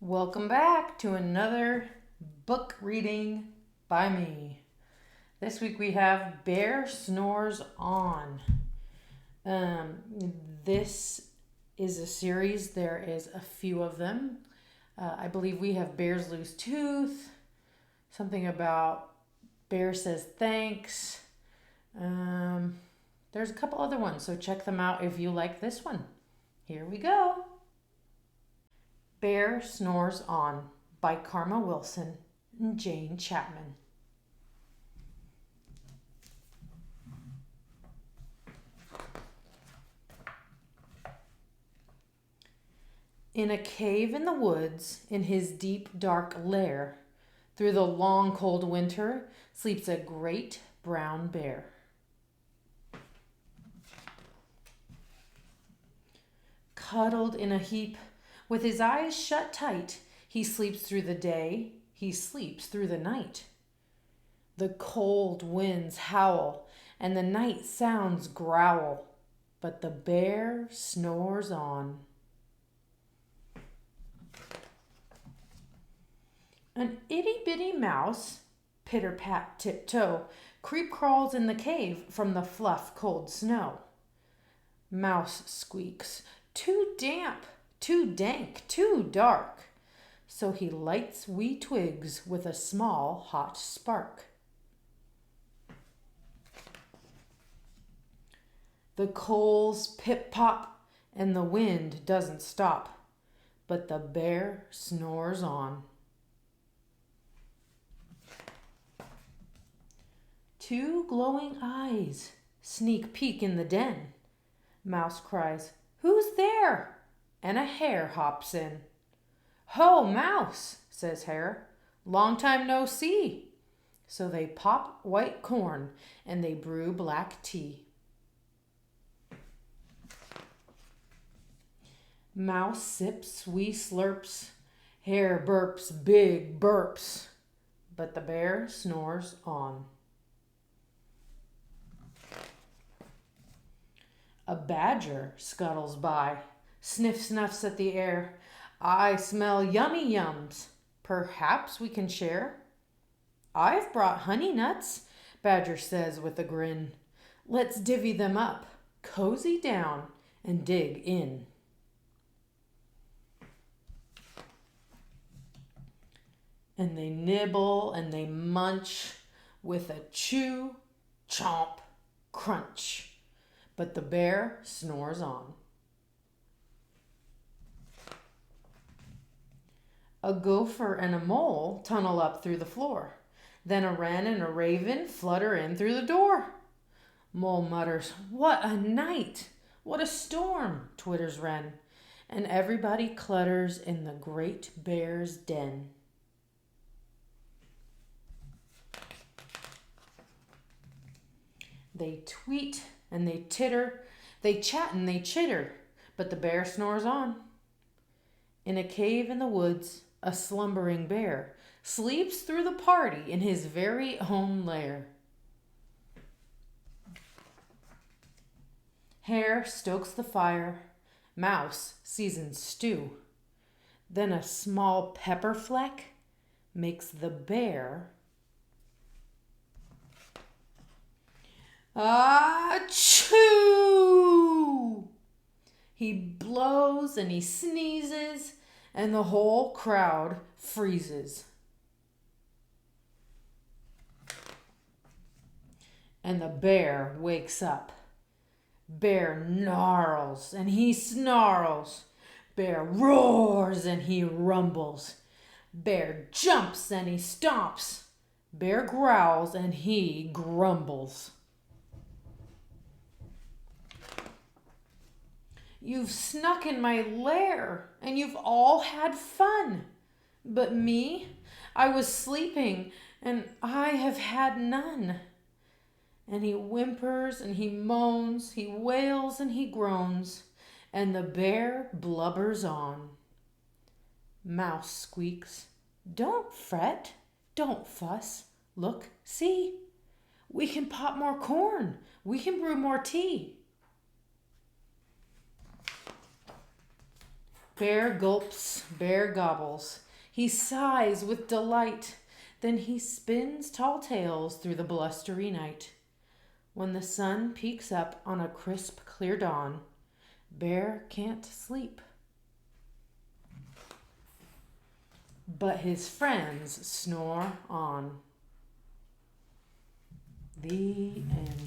Welcome back to another book reading by me. This week we have Bear Snores On. This is a series. There is a few of them. I believe we have Bears Lose Tooth, something about Bear Says Thanks. There's a couple other ones, so check them out if you like this one. Here we go. Bear Snores On by Karma Wilson and Jane Chapman. In a cave in the woods, in his deep dark lair, through the long cold winter, sleeps a great brown bear. Cuddled in a heap, with his eyes shut tight, he sleeps through the day, he sleeps through the night. The cold winds howl, and the night sounds growl, but the bear snores on. An itty-bitty mouse, pitter-pat tiptoe, creep-crawls in the cave from the fluff cold snow. Mouse squeaks, "Too damp, too dank, too dark." So he lights wee twigs with a small hot spark. The coals pip-pop and the wind doesn't stop, but the bear snores on. Two glowing eyes sneak peek in the den. Mouse cries, "Who's there?" And a hare hops in. "Ho, Mouse," says Hare, "long time no see." So they pop white corn and they brew black tea. Mouse sips wee slurps, Hare burps big burps, but the bear snores on. A badger scuttles by, sniffs at the air. "I smell yummy yums. Perhaps we can share?" "I've brought honey nuts," Badger says with a grin. "Let's divvy them up, cozy down, and dig in." And they nibble and they munch with a chew, chomp, crunch. But the bear snores on. A gopher and a mole tunnel up through the floor. Then a wren and a raven flutter in through the door. Mole mutters, "What a night! What a storm!" twitters wren. And everybody clutters in the great bear's den. They tweet and they titter, they chat and they chitter, but the bear snores on. In a cave in the woods, a slumbering bear sleeps through the party in his very own lair. Hare stokes the fire, Mouse seasons stew. Then a small pepper fleck makes the bear achoo! He blows and he sneezes, and the whole crowd freezes. And the bear wakes up. Bear gnarls and he snarls. Bear roars and he rumbles. Bear jumps and he stomps. Bear growls and he grumbles. "You've snuck in my lair and you've all had fun. But me, I was sleeping and I have had none." And he whimpers and he moans, he wails and he groans, and the bear blubbers on. Mouse squeaks, "Don't fret, don't fuss. Look, see, we can pop more corn, we can brew more tea." Bear gulps, Bear gobbles. He sighs with delight. Then he spins tall tales through the blustery night. When the sun peeks up on a crisp, clear dawn, Bear can't sleep. But his friends snore on. The end.